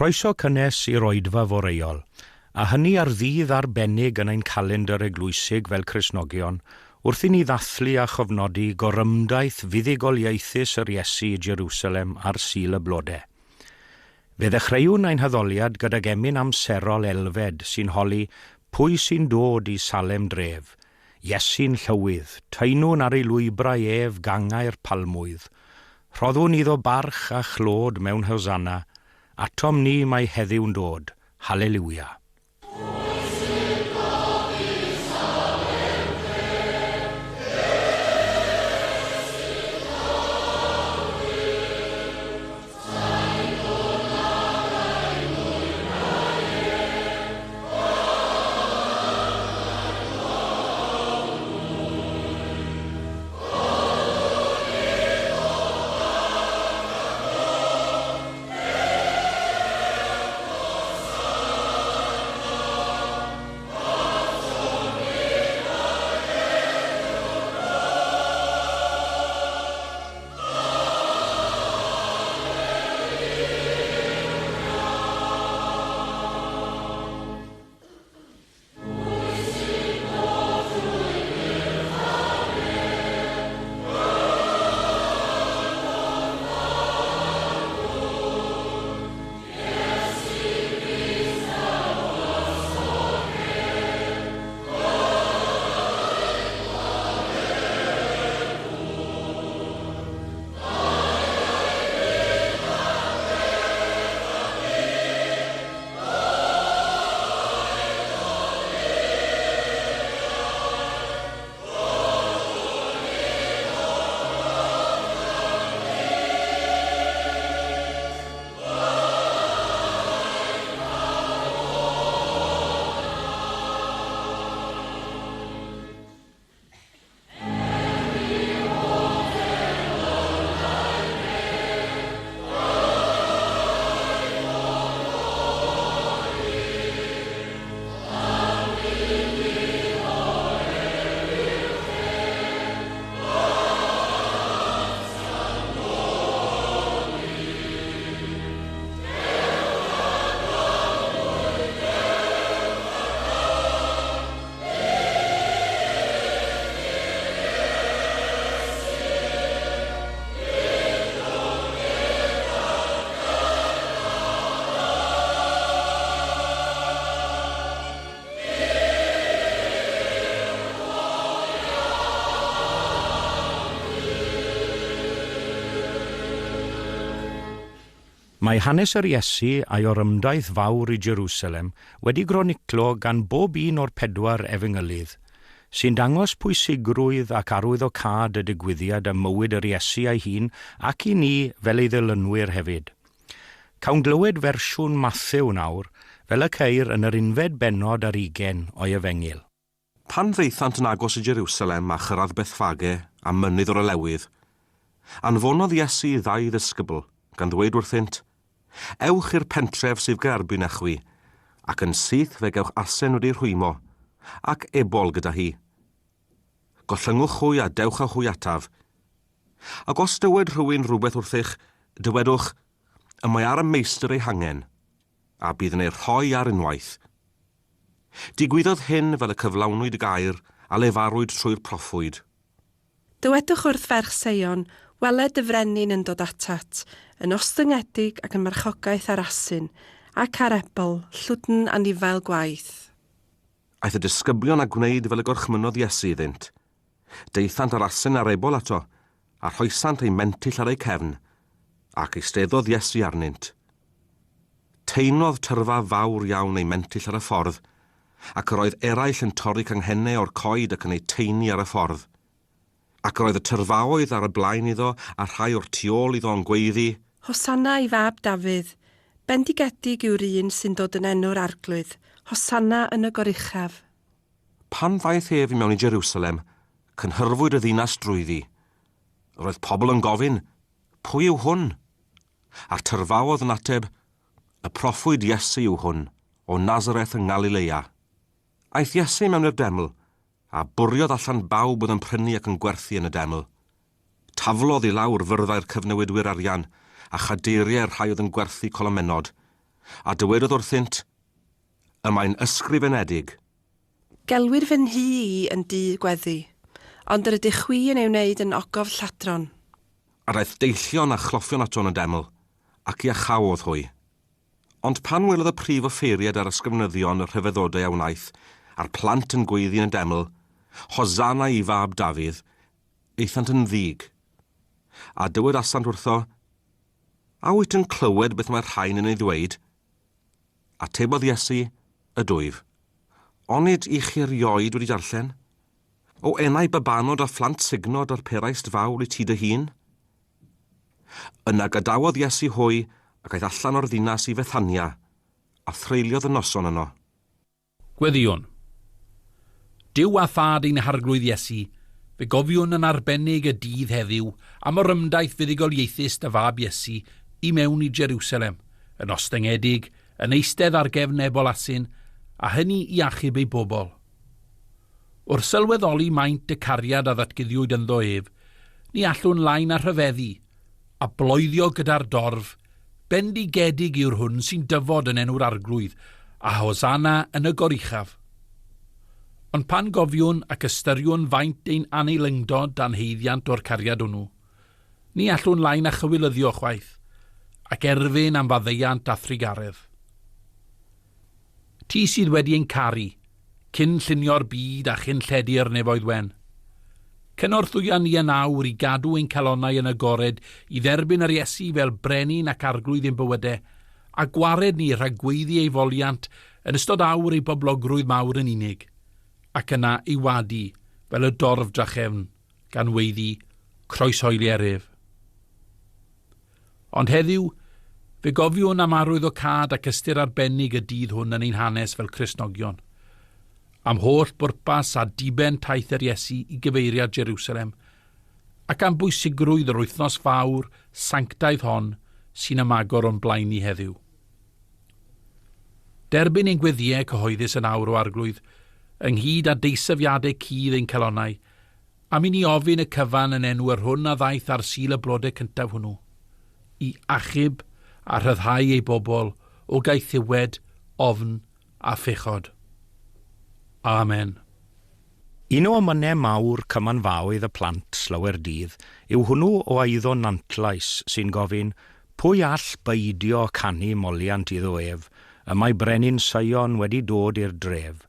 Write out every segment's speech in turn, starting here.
Croeso cynnes i'r Oedfa foreol, a hynny ar ddydd arbennig yn ein calendar eglwysig fel Cristnogion, wrth i ni ddathlu a chofnodi gorymdaeth fuddugoliaethus yr Iesu i Jerusalem ar Sul y Blodau. Fe ddechreuwn ein hyddoliad gydag emyn amserol elfed sy'n holi pwy sy'n dod i Salem dref, Iesu'n llywydd, taenwn ar ei lwybrau ef gangau'r palmwydd, rhoddwn iddo barch a chlod mewn Hosanna, atom ni mae heddiw'n dod, Halleluia. Mae hanes yr Iesu a'i orymdaeth fawr i Jerusalem wedi groniclo gan bob un o'r 4 efengylydd, sy'n dangos pwysigrwydd ac arwyddocâd y digwyddiad ym mywyd yr Iesu a'i hun ac i ni fel ei ddilynwyr hefyd. Cawn glywed fersiwn Mathew nawr, fel y ceir yn yr 11 bennod ar 20 o'i efengyl. Pan ddeithant yn agos i Jerusalem a chyrraedd Bethfage a mynydd o'r Olewydd, anfonodd Iesu 2 ddisgybl, gan ddweud wrthynt, ewch i'r pentref sydd ger erbyn echwi, ac yn syth fe gewch asen wedi'i rhwymo, ac ebol gyda hi. Gollyngwch hwy a dewch â hwy ataf. Ac os dywed rhywun rhywbeth wrthych, dywedwch, y mae ar y meistr ei hangen, a bydd yn ei rhoi ar unwaith. Digwyddodd hyn fel y cyflawnwyd y gair a lefarwyd trwy'r proffwyd. Dywedwch wrth ferch Seion, weled y frenin yn dod atat, yn ostyngedig ac yn marchogaeth ar asyn, ac ar ebol, llwdn anifail gwaith. Aeth y disgyblion a gwneud fel y gorchmynodd Iesu iddynt. Deithant ar asyn ar ebol ato, a rhoesant ei mentyll ar ei cefn, ac eisteddodd Iesu arnynt. Teinodd tyrfa fawr iawn ei mentyll ar y ffordd, ac yr oedd eraill yn torri canghennau o'r coed ac yn ei teini ar y ffordd. Ac yr oedd y tyrfaoedd ar y blaen iddo a rhai o'r tu ôl iddo yn gweiddi, Hosanna i fab Dafydd, bendigedig yw'r un sy'n dod yn enw'r arglwydd, Hosanna yn y goruchaf. Pan ddaeth ef i mewn i Jerusalem, cynhyrfwyd y ddinas drwyddi. Roedd pobl yn gofyn, pwy yw hwn? A'r tyrfaodd yn ateb, y proffwyd Iesu yw hwn, o Nazareth yng Galilea. Aeth Iesu mewn i'r deml, a bwriodd allan bawb oedd yn prynu ac yn gwerthu yn y deml. Taflodd i lawr fyrddau'r cyfnewidwyr arian, a chadeiriau'r rhai oedd yn gwerthu colomenod, a dywedodd wrthynt, y mae'n ysgrifenedig. Gelwir fy nhŷ i yn dŷ gweddi, ond yr ydych chwi yn ei wneud yn ogof lladron. A daeth deillion a chloffion ato yn y deml, ac i achawodd hwy. Ond pan welodd y prif offeiriad ar ysgrifnyddion y rhyfeddodau a wnaeth, a'r plant yn gweiddi yn y deml, Hosanna i fab Dafydd, eithant yn ddig. A dywed asant wrtho, a wyt yn clywed beth mae'r rhain yn ei ddweud? A tebodd Iesu y dwyf. Onid i chi erioed wedi darllen? O enau babanod a phlant signod ar peraist fawl i ti dy hun? Yna gadawodd Iesu hwy ac aeth allan o'r ddinas i Fethania, a threuliodd y noson yno. Gweddiwn. Dyw a thad ein harglwydd Iesu, fe gofiwn yn arbennig y dydd heddiw am y rymdaeth fuddugoliaethus dy fab Iesu i mewn i Jerusalem, yn ostengedig, yn eistedd ar gefn Ebolasyn, a hynny i achub ei bobl. Wrth sylweddoli maint y cariad a ddatguddiwyd ynddo ef, ni allwn lain a rhyfeddu, a bloeddio gyda'r dorf, bendigedig yw'r hwn sy'n dyfod yn enw'r arglwydd, a Hosanna yn y goruchaf. Ond pan gofiwn ac ystyriwn faint ein aneilyngdod dan heiddiant o'r cariad hwnnw, ni allwn lain a chywilyddio chwaith, ac erfyn am faddeiant a thrigaredd. Ti sydd wedi ein caru, cyn llunio'r byd a chyn lledu'r nefoedd wen. Cynorthwyan ni yn awr i gadw ein calonnau yn agored i dderbyn yr Iesu fel brenin ac arglwydd ein bywydau, a gwared ni rhagweiddi ei foliant yn ystod awr ei boblogrwydd mawr yn unig, ac yna ei wadu fel y dorf drachefn gan weiddi croeshoeli eref. Ond heddiw, fe gofiwn am arwyddocad ac ystyr arbennig y dydd hwn yn ein hanes fel Cristnogion, am holl bwrpas a diben taith yr Iesu i gyfeiriad Jerusalem, ac am bwysigrwydd yr wythnos fawr sanctaidd hon sy'n ymagor o'n blaen ni heddiw. Derbyn ein gweddiau cyhoeddus yn awr o arglwydd, ynghyd â deisyfiadau cudd ein celonnau, am i ni ofyn y cyfan yn enw yr hwn a ddaeth ar sil y blodau cyntaf hwnnw, i achub a rhyddhau ei bobl o gaethiwed, ofn a phechod. Amen. Un o amynau mawr cymanfaoedd y plant slawer dydd yw hwnnw o eiddo nantlais sy'n gofyn pwy all beidio canu moliant iddo ef y mae brenin Sion wedi dod i'r dref.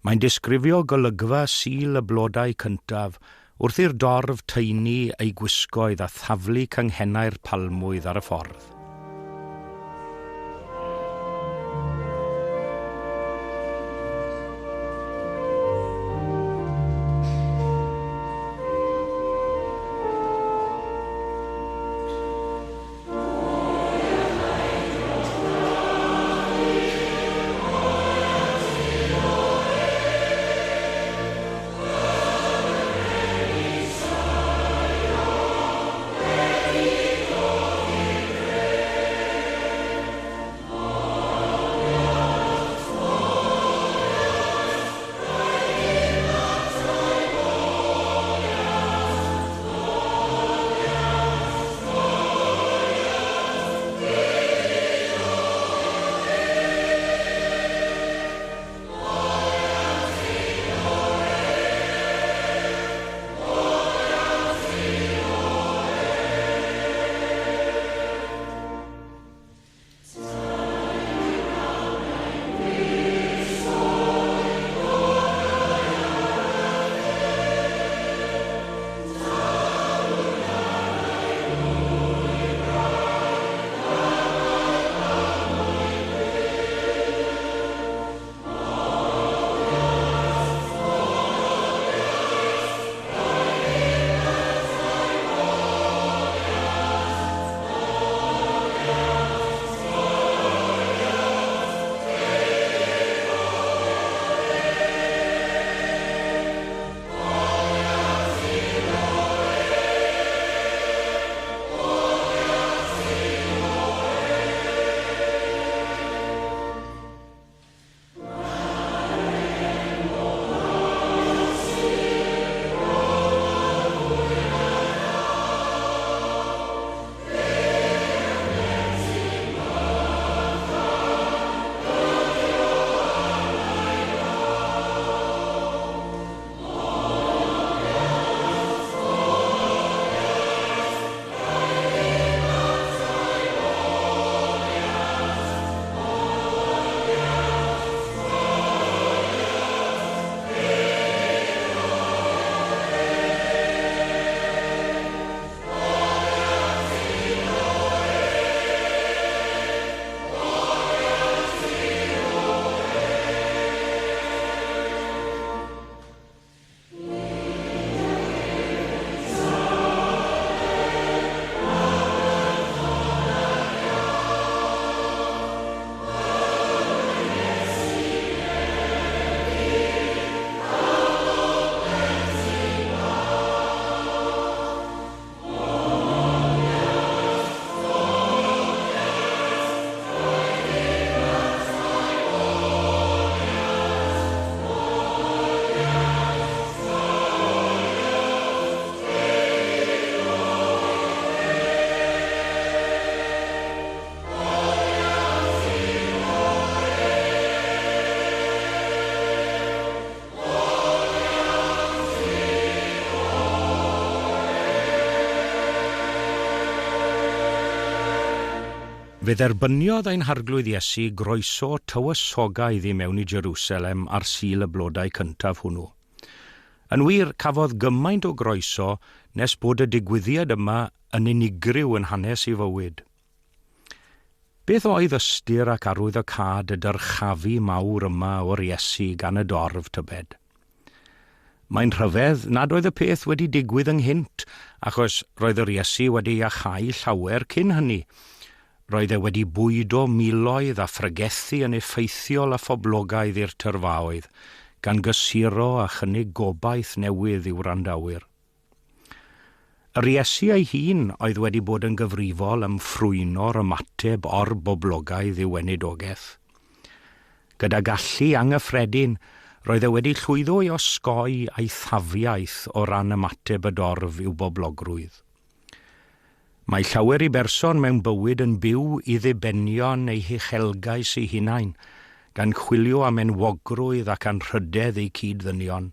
Mae'n disgrifio golygfa sil y blodau cyntaf wrth i'r dorf teini ei gwisgoedd a thaflu cynghennau'r palmwydd ar y ffordd. Fe dderbyniodd ein harglwydd Iesu groeso tywysogaidd I mewn I Jerusalem ar Sul y Blodau cyntaf hwnnw. Yn wir, cafodd gymaint o groeso nes bod y digwyddiad yma yn unigryw yn hanes I fywyd. Beth oedd ystyr ac arwyddocad y dyrchafu mawr yma o'r Iesu gan y dorf tybed? Mae'n rhyfedd nad oedd y peth wedi digwydd ynghynt, achos roedd yr Iesu wedi iachau llawer cyn hynny. Roedd e wedi bwydo miloedd a phrygethu yn effeithiol a phoblogaidd i'r tyrfaoedd, gan gysuro a chynnig gobaith newydd i'w randawyr. Yr Iesu ei hun oedd wedi bod yn gyfrifol am ffrwyno'r ymateb o'r boblogaidd i'w wenedogaeth. Gyda gallu anghyffredin, roedd e wedi llwyddo I osgoi a'i thafiaeth o ran ymateb y dorf i'w boblogrwydd. Mae llawer I berson mewn bywyd yn byw I ddibenio neu hichelgais ei hunain, gan chwilio am enwogrwydd ac anrhydedd ei cyd-ddynion.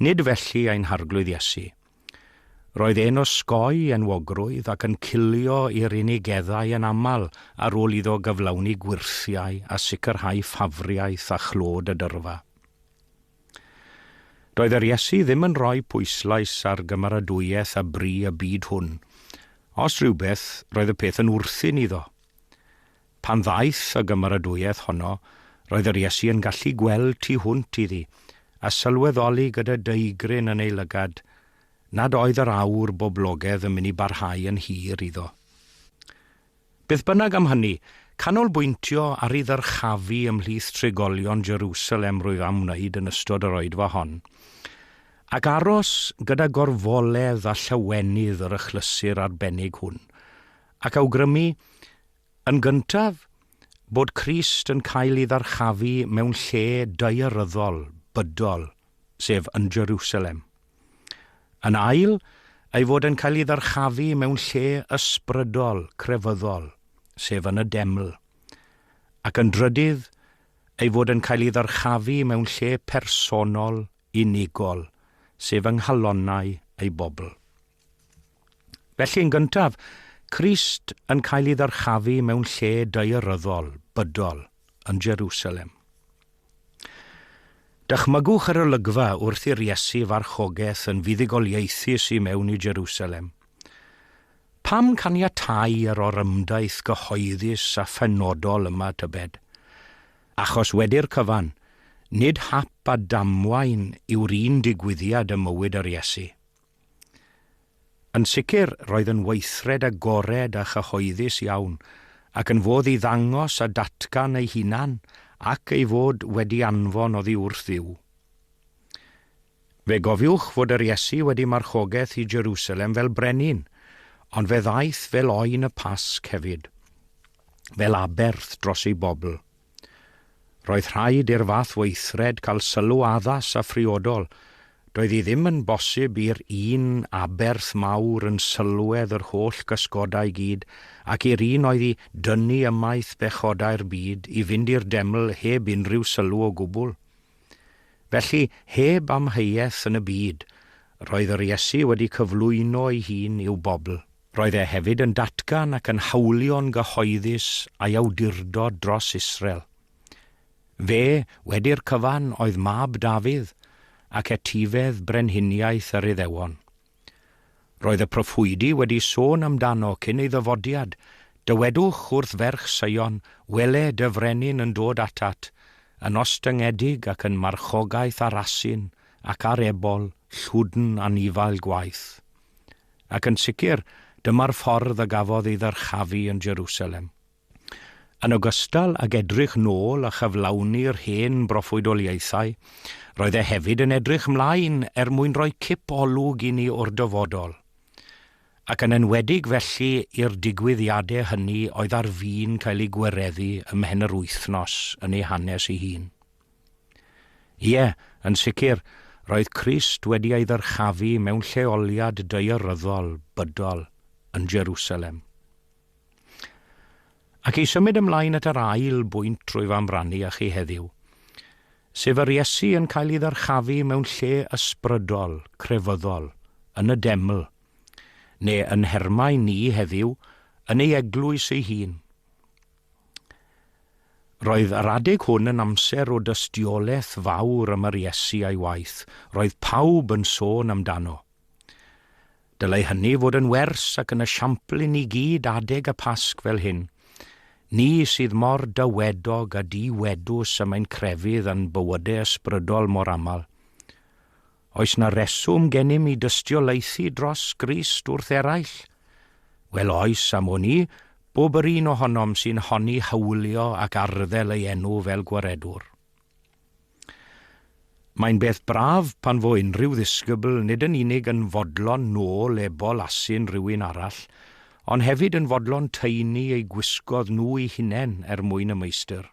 Nid felly ein harglwydd Iesu. Roedd e'n osgoi enwogrwydd ac yn cilio i'r unigeddau yn aml ar ôl iddo gyflawni gwirthiau a sicrhau ffafriaeth a chlod y dyrfa. Doedd yr Iesu ddim yn rhoi pwyslais ar gymeradwyaeth a bri y byd hwn. Os rhywbeth, roedd y peth yn wrthyn iddo. Pan ddaeth y gymeradwyaeth honno, roedd yr Iesu yn gallu gweld tu hwnt iddi a sylweddoli gyda deigryn yn ei lygad nad oedd yr awr boblogaidd yn mynd I barhau yn hir iddo. Beth bynnag am hynny, canolbwyntio ar ei ddyrchafu ymhlith trigolion Jerusalem roedd am wneud yn ystod yr oedfa hon, ac aros gyda gorfoledd a llawenydd yr achlysur arbennig hwn, ac awgrymu, yn gyntaf, bod Crist yn cael ei ddyrchafu mewn lle daearyddol, bydol, sef yn Jerusalem. Yn ail, ei fod yn cael ei ddyrchafu mewn lle ysbrydol, crefyddol, sef yn y deml, ac yn drydydd, ei fod yn cael ei ddyrchafu mewn lle personol, unigol, sef yng nghalonnau ei bobl. Felly yn gyntaf, Crist yn cael ei ddyrchafu mewn lle daearyddol, bydol, yn Jerusalem. Dychmygwch yr olygfa wrth i'r Iesu farchogaeth yn fuddugoliaethus I mewn I Jerusalem. Pam caniatáu yr orymdaeth gyhoeddus a phenodol yma tybed? Achos wedi'r cyfan, nid hap a damwain yw'r un digwyddiad y mywyd yr Iesu. Yn sicr, roedd yn weithred agored a chyhoeddus iawn, ac yn fodd I ddangos a datgan ei hunan, ac ei fod wedi anfon oddi wrth Dduw. Fe gofiwch fod yr Iesu wedi marchogaeth I Jerusalem fel brenin, ond fe ddaeth fel oen y Pasg hefyd, fel aberth dros ei bobl. Roedd rhaid i'r fath weithred cael sylw addas a phriodol, doedd I ddim yn bosib i'r un aberth mawr yn sylwedd yr holl gysgodau gyd, ac i'r un oedd I dynnu ymaith bechodau'r byd I fynd i'r deml heb unrhyw sylw o gwbl. Felly, heb amheuaeth yn y byd, roedd yr Iesu wedi cyflwyno ei hun i'w bobl. Roedd e hefyd yn datgan ac yn hawlio'n gyhoeddus a'i awdurdod dros Israel. Fe, wedi'r cyfan, oedd mab Dafydd, ac etifedd brenhiniaeth yr Iddewon. Roedd y proffwydi wedi sôn amdano cyn ei ddyfodiad, dywedwch wrth ferch Sion, wele dy frenin yn dod atat, yn ostyngedig ac yn marchogaeth ar asyn, ac ar ebol, llwdn anifail gwaith. Ac yn sicr, dyma'r ffordd y gafodd ei ddyrchafu yn Jerusalem. Yn ogystal ag edrych nôl a chyflawni'r hen broffwydoliaethau, roedd e hefyd yn edrych ymlaen mwyn rhoi cip olwg I ni o'r dyfodol. Ac yn enwedig felly i'r digwyddiadau hynny oedd ar fin cael ei gwireddu ymhen yr wythnos yn ei hanes ei hun. Ie, yn sicr, roedd Crist wedi ei ddyrchafu mewn lleoliad daearyddol, bydol, yn Jerusalem. Ac I symud ymlaen at yr ail bwynt trwy famrannu â chi heddiw, sef yr Iesu yn cael ei ddyrchafu mewn lle ysbrydol, crefyddol, yn y deml, neu yn hermau ni heddiw, yn ei eglwys ei hun, Roedd yr adeg hwn yn amser o dystiolaeth fawr am yr Iesu a'i waith. Roedd pawb yn sôn amdano. Dylai hynny fod yn wers ac yn esiampl i ni gyd adeg y Pasg fel hyn. Ni sydd mor dywedog a diwedws am ein crefydd yn bywydau ysbrydol mor aml. Oes na reswm gennym i dystiolaethu dros Grist wrth eraill? Wel oes am o'n i, bob yr un ohonom sy'n honni hawlio ac arddel ei enw fel gwaredwr. Mae'n beth braf pan fo unrhyw ddisgybl nid yn unig yn fodlon nôl ebol asyn rhywun arall, ond hefyd yn fodlon teini ei gwisgodd nhw eu hunain mwyn y meistr.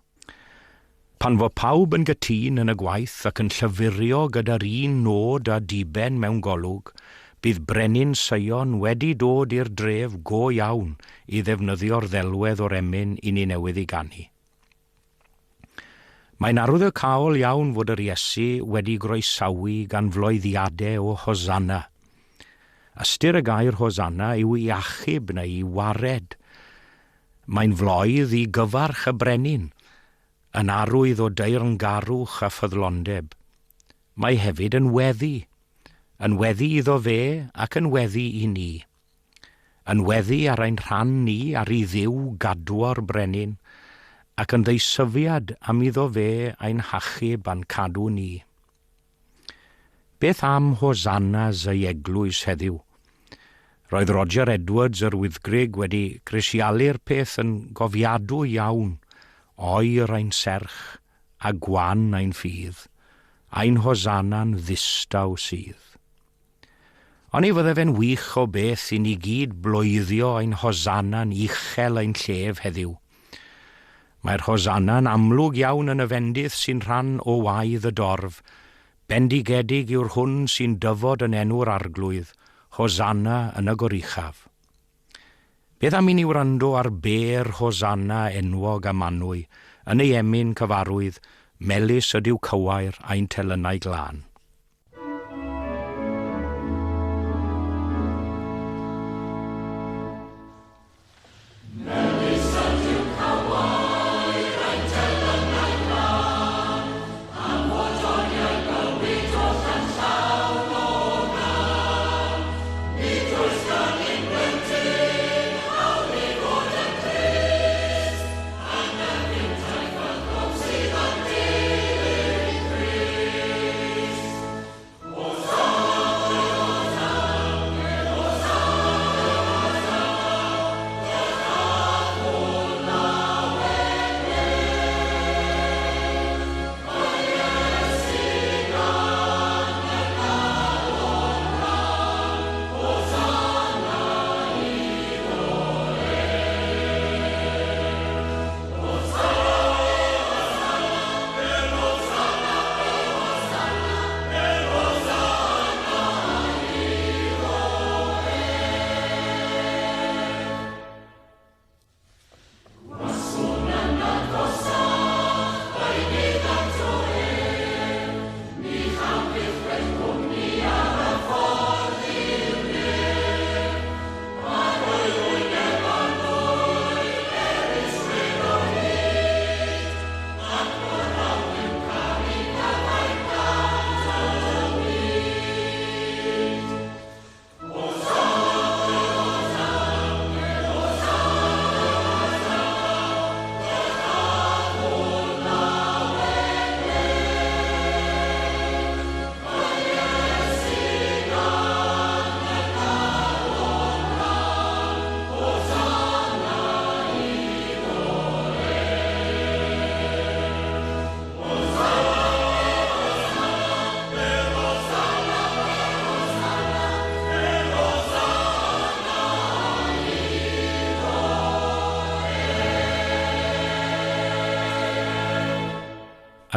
Pan fo pawb yn gytun yn y gwaith ac yn llyfurio gyda'r un nod a diben mewn golwg, bydd brenin Sion wedi dod i'r dref go iawn i ddefnyddio'r ddelwedd o'r emyn i ni newydd ei gannu. Mae'n arwyddocaol iawn fod yr Iesu wedi groesawu gan floeddiadau o Hosanna. Ystyr y gair Hosanna yw i achub neu i wared. Mae'n floedd i gyfarch y brenin, yn arwydd o deyrngarwch a ffyddlondeb. Mae hefyd yn weddi iddo fe ac yn weddi i ni. Yn weddi ar ein rhan ni ar ei ddiw gadw'r brenin, ac yn ddeisyfiad am iddo fe ein hachub a'n cadw ni. Beth am Hosannas ei eglwys heddiw? Roedd Roger Edwards yr wyddgrig wedi grisialu'r peth yn gofiadw iawn, oer ein serch a gwan ein ffydd, ein Hosanna'n ddistaw sydd. Ond ei fydde fe'n wych o beth i ni gyd blwyddio ein Hosanna'n uchel ein llef heddiw. Mae'r Hosanna'n amlwg iawn yn y fendydd sy'n rhan o waedd y dorf. Bendigedig yw'r hwn sy'n dyfod yn enw'r arglwydd, Hosanna yn y goruchaf. Beth am i ni wrando ar ber Hosanna enwog a manwy, yn ei emyn cyfarwydd, melys ydyw cywair a'n telynau glân.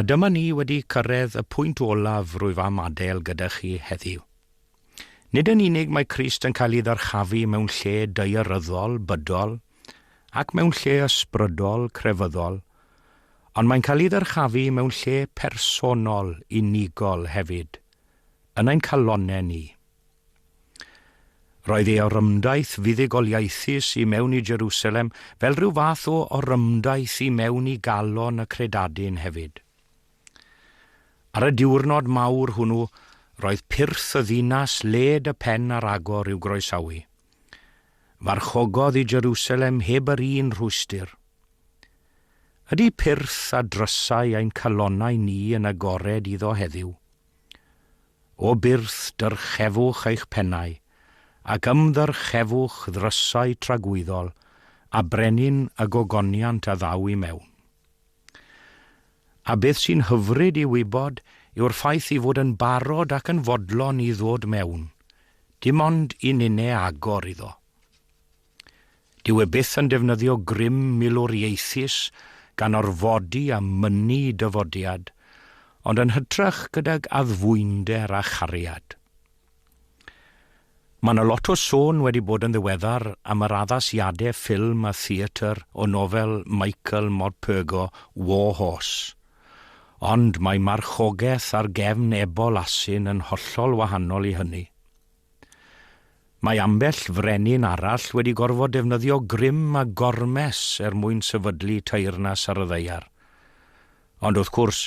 A dyma ni wedi cyrraedd y pwynt olaf rwyf am adael gyda chi heddiw. Nid yn unig mae Crist yn cael ei ddarchafu mewn lle daearyddol, bydol, ac mewn lle ysbrydol, crefyddol, ond mae'n cael ei ddarchafu mewn lle personol, unigol hefyd, yn ein calonnau ni. Roedd ei orymdaeth fuddugoliaethus i mewn i Jerusalem fel rhyw fath o orymdaeth i mewn i galon y credadun hefyd. Ar y diwrnod mawr hwnnw, roedd pirth y ddinas led y pen ar agor i'w groesawu. Farchogodd i Jerusalem heb yr un rhwystyr. Ydy pirth a drysau ein calonnau ni yn agored iddo heddiw? O birth dyrchefwch eich pennau, ac ymddyrchefwch ddrysau tragwyddol, a brenin y gogoniant a ddaw i mewn. A beth sy'n hyfryd i wybod yw'r ffaith i fod yn barod ac yn fodlon i ddod mewn, dim ond i nunne agor iddo. Dyw e byth yn defnyddio grym milwriaethus gan orfodi a mynnu dyfodiad, ond yn hytrach gydag addfwynder a chariad. Mae yna lot o sôn wedi bod yn ddiweddar am yr addasiadau ffilm a theatr o nofel Michael Morpurgo, War Horse, ond mae marchogaeth ar gefn ebol asyn yn hollol wahanol i hynny. Mae ambell frenin arall wedi gorfod defnyddio grym a gormes mwyn sefydlu teyrnas ar y ddeiar. Ond wrth gwrs,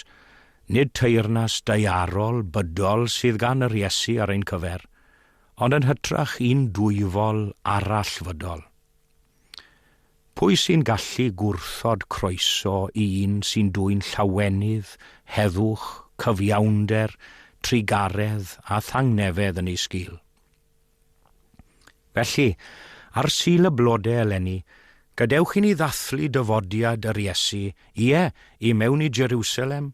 nid teyrnas daearol bydol sydd gan yr Iesu ar ein cyfer, ond yn hytrach un dwyfol arallfydol. Pwy sy'n gallu gwrthod croeso i un sy'n dwy'n llawenydd, heddwch, cyfiawnder, trigaredd a thangnefedd yn ei sgil? Felly, ar Sul y Blodau eleni, gadewch i ni ddathlu dyfodiad yr Iesu, ie, i mewn i Jerusalem,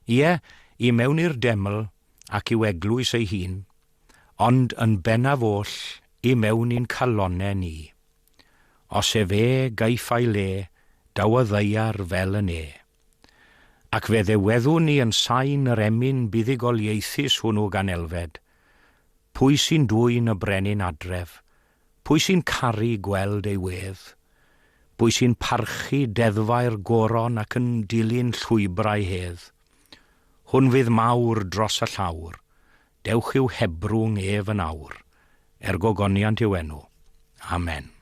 ie, i mewn i'r deml ac i'w eglwys ei hun, ond yn bennaf oll i mewn i'n calonnau ni. Os e fe gaiff ei le, daw y ddeiar fel yn e. Ac fe ddeweddwn ni yn sain yr emyn buddugoliaethus hwnnw gan elfed. Pwy sy'n dwy'n y brenin adref? Pwy sy'n caru gweld ei wedd? Pwy sy'n parchu deddfau'r goron ac yn dilyn llwybrau hedd? Hwn fydd mawr dros y llawr, dewch i'w hebrwng ef yn awr, gogoniant yw enw. Amen.